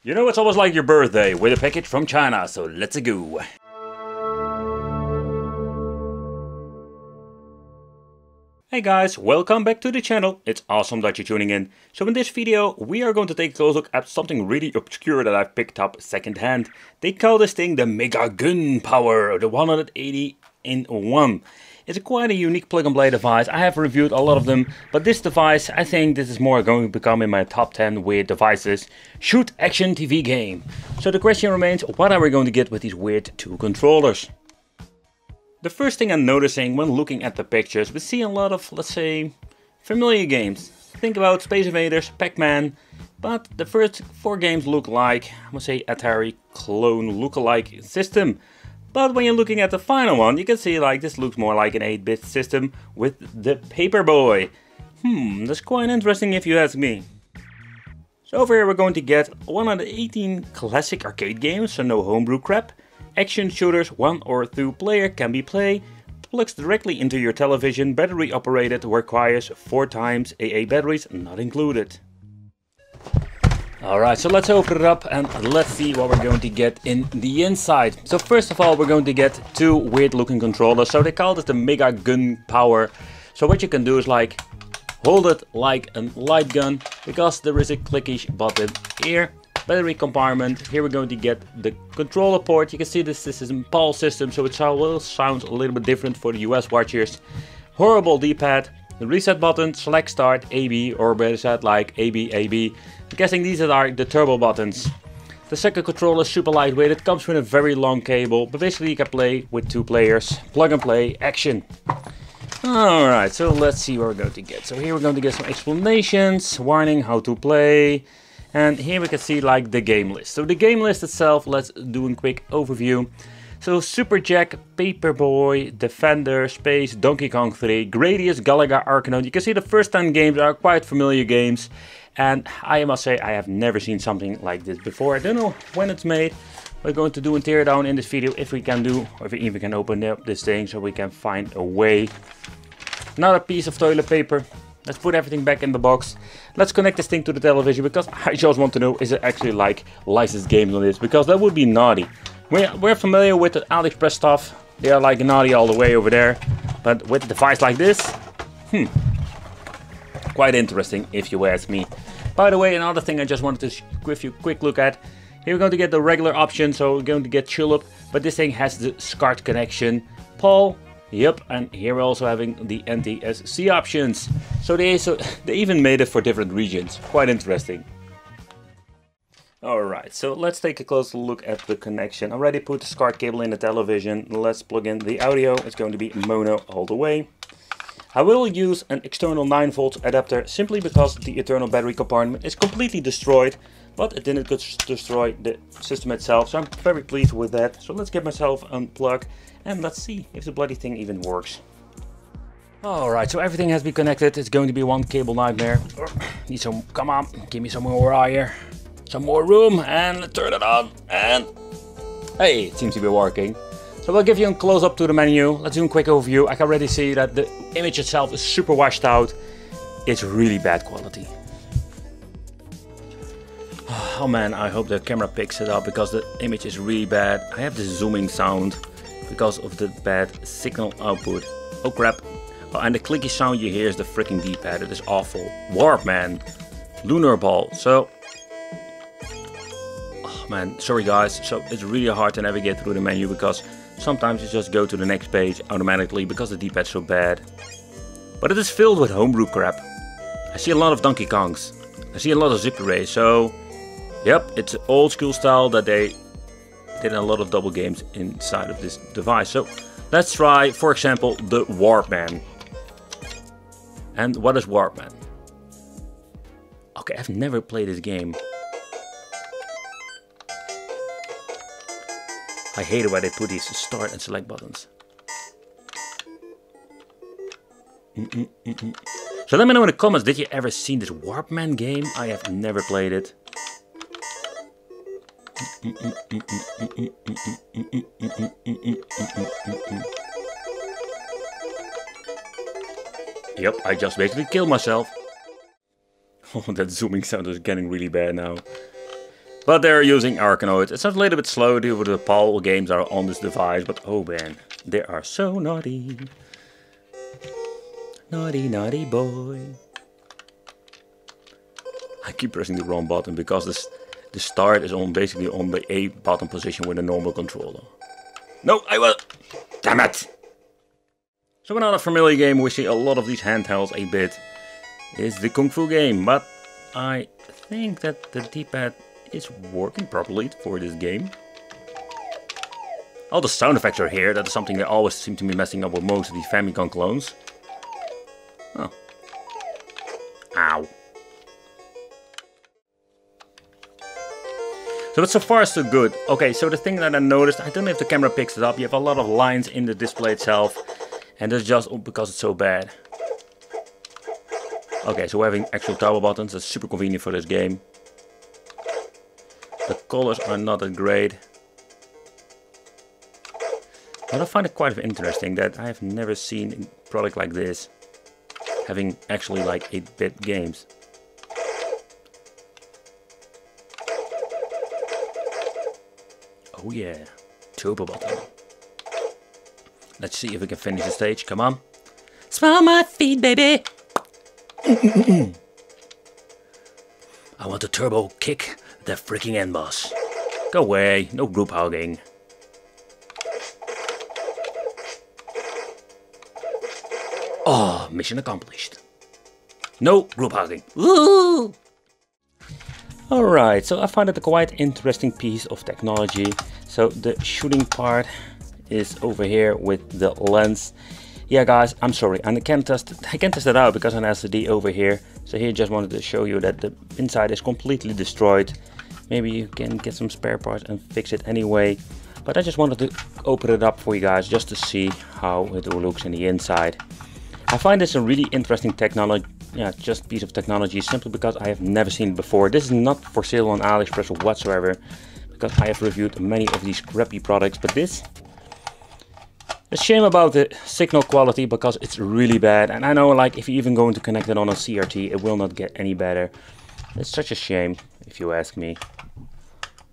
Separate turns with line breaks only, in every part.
You know, it's almost like your birthday with a package from China, so let's go. Hey guys, welcome back to the channel. It's awesome that you're tuning in. So in this video, we are going to take a close look at something really obscure that I've picked up secondhand. They call this thing the Mega Gun Power, the 180 in 1. It's quite a unique plug and play device. I have reviewed a lot of them, but this device, I think this is more going to become in my top 10 weird devices. Shoot action TV game. So the question remains, what are we going to get with these weird two controllers? The first thing I'm noticing when looking at the pictures, we see a lot of, let's say, familiar games. Think about Space Invaders, Pac-Man, but the first 4 games look like, I must say, Atari clone lookalike system. But when you're looking at the final one, you can see like this looks more like an 8-bit system with the Paperboy. That's quite interesting if you ask me. So over here we're going to get 118 classic arcade games, so no homebrew crap. Action shooters, 1 or 2 player can be played. Plugs directly into your television, battery operated, requires 4 times AA batteries, not included. Alright, so let's open it up and let's see what we're going to get in the inside. So first of all, we're going to get 2 weird looking controllers. So they call this the Mega Gun Power. So what you can do is like hold it like a light gun, because there is a clickish button here. Battery compartment. Here we're going to get the controller port. You can see this is a PAL system, so it will sound a little bit different for the US watchers. Horrible D-pad. The reset button, select start, AB, or better said like AB, AB. I'm guessing these are the turbo buttons. The second controller is super lightweight. It comes with a very long cable, but basically you can play with 2 players. Plug and play, action. Alright, so let's see what we're going to get. So here we're going to get some explanations, warning how to play. And here we can see like the game list. So the game list itself, let's do a quick overview. So Super Jack, Paperboy, Defender, Space, Donkey Kong 3, Gradius, Galaga, Arcanoid. You can see the first 10 games are quite familiar games. And I must say I have never seen something like this before. I don't know when it's made. We're going to do a teardown in this video if we can do, or if we even can open up this thing so we can find a way. Another piece of toilet paper. Let's put everything back in the box. Let's connect this thing to the television, because I just want to know, is it actually like licensed games on this? Because that would be naughty. We're familiar with the AliExpress stuff. They are like naughty all the way over there. But with a device like this, quite interesting if you ask me. By the way, another thing I just wanted to give you a quick look at. Here we're going to get the regular option, so we're going to get Tulip. But this thing has the SCART connection. Paul. Yep, and here we're also having the NTSC options. So they even made it for different regions. Quite interesting. Alright, so let's take a closer look at the connection. I already put the SCART cable in the television. Let's plug in the audio. It's going to be mono all the way. I will use an external 9V adapter simply because the internal battery compartment is completely destroyed. But it didn't destroy the system itself, so I'm very pleased with that. So let's get myself unplugged and let's see if the bloody thing even works. Alright, so everything has been connected. It's going to be one cable nightmare. Need some, come on, give me some more wire. Some more room, and let's turn it on, and hey, it seems to be working. So we'll give you a close up to the menu. Let's do a quick overview. I can already see that the image itself is super washed out. It's really bad quality. Oh man, I hope the camera picks it up, because the image is really bad. I have this zooming sound because of the bad signal output. Oh crap. Oh, and the clicky sound you hear is the freaking D-pad. It is awful. Warp, man. Lunar ball. So, oh man, sorry guys. So it's really hard to navigate through the menu, because sometimes you just go to the next page automatically because the D-pad's so bad. But it is filled with homebrew crap. I see a lot of Donkey Kongs. I see a lot of Zip Arrays. So yep, it's an old school style that they did a lot of double games inside of this device. So let's try, for example, the Warpman. And what is Warpman? Okay, I've never played this game. I hate it when they put these start and select buttons. So let me know in the comments, did you ever seen this Warpman game? I have never played it. Yep, I just basically killed myself. Oh, that zooming sound is getting really bad now. But they're using Arkanoid. It's a little bit slow due to the PAL games are on this device, but oh man, they are so naughty. Naughty, naughty boy. I keep pressing the wrong button because the start is on basically on the A button position with a normal controller. No, I will. Damn it! So another familiar game we see a lot of these handhelds 8-bit is the Kung Fu game, but I think that the D-pad is working properly for this game. All the sound effects are here. That is something that always seem to be messing up with most of these Famicom clones. Oh. Ow. So but so far so good. Okay, so the thing that I noticed, I don't know if the camera picks it up, you have a lot of lines in the display itself. And that's just because it's so bad. Okay, so we're having actual toggle buttons, that's super convenient for this game. The colors are not that great. But I find it quite interesting that I have never seen a product like this having actually like 8-bit games. Oh yeah, turbo button. Let's see if we can finish the stage, come on. Smell my feet, baby! I want to turbo kick the freaking end boss. Go away, no group hugging. Oh, mission accomplished. No group hugging. Woo! Alright, so I find it a quite interesting piece of technology. So the shooting part is over here with the lens. Yeah guys, I'm sorry, I can't test it out because an LCD over here. So here just wanted to show you that the inside is completely destroyed. Maybe you can get some spare parts and fix it anyway. But I just wanted to open it up for you guys just to see how it looks in the inside. I find this a really interesting technology. Yeah, just piece of technology simply because I have never seen it before. This is not for sale on AliExpress or whatsoever, because I have reviewed many of these crappy products, but this, a shame about the signal quality because it's really bad. And I know, like, if you even going to connect it on a CRT, it will not get any better. It's such a shame, if you ask me.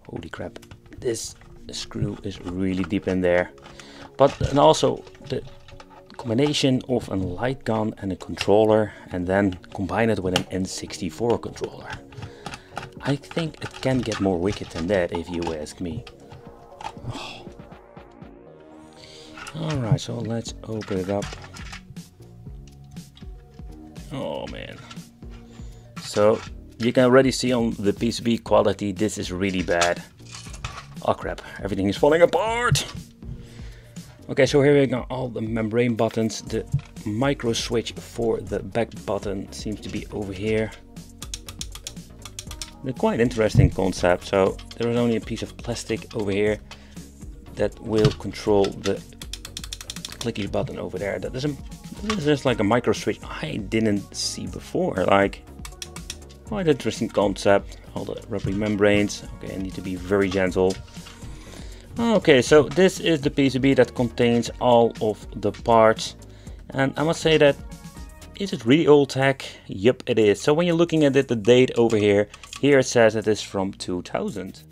Holy crap, this screw is really deep in there. But and also the combination of a light gun and a controller, and then combine it with an N64 controller. I think it can get more wicked than that, if you ask me. Oh. Alright, so let's open it up. Oh man. So you can already see on the PCB quality this is really bad. Oh crap, everything is falling apart. Okay, so here we got all the membrane buttons. The micro switch for the back button seems to be over here. They're quite interesting concept. So there is only a piece of plastic over here that will control the clicky button over there. That is just like a micro switch I didn't see before. Like, quite interesting concept. All the rubbery membranes. Okay, I need to be very gentle. Okay, so this is the PCB that contains all of the parts, and I must say that, is it really old tech? Yep, it is. So when you're looking at it, the date over here, it says it is from 2000.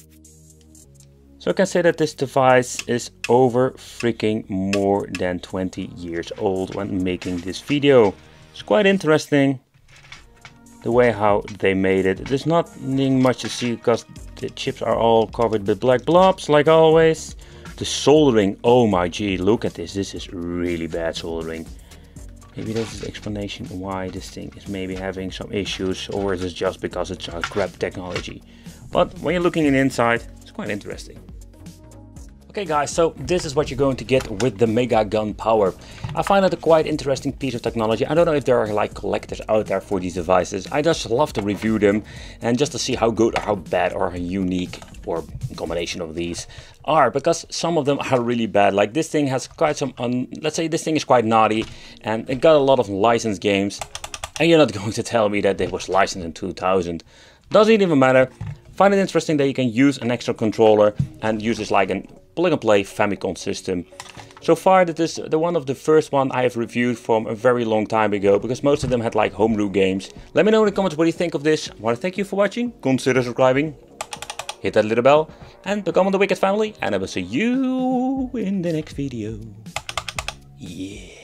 So I can say that this device is over freaking more than 20 years old when making this video. It's quite interesting the way how they made it. There's nothing much to see because the chips are all covered with black blobs like always. The soldering, oh my gee, look at this. This is really bad soldering. Maybe this is the explanation why this thing is maybe having some issues, or is it just because it's a crap technology? But when you're looking in the inside, it's quite interesting. Okay guys, so this is what you're going to get with the Mega Gun Power. I find it a quite interesting piece of technology. I don't know if there are like collectors out there for these devices. I just love to review them and just to see how good or how bad or how unique or combination of these are, because some of them are really bad. Like this thing has quite some, let's say this thing is quite naughty and it got a lot of licensed games, and you're not going to tell me that it was licensed in 2000. Doesn't even matter. Find it interesting that you can use an extra controller and use this like a plug and play Famicom system. So far that is the one of the first one I have reviewed from a very long time ago, because most of them had like homebrew games. Let me know in the comments what you think of this. I want to thank you for watching. Consider subscribing. hit that little bell, and become on the Wicked family, and I will see you in the next video. Yeah.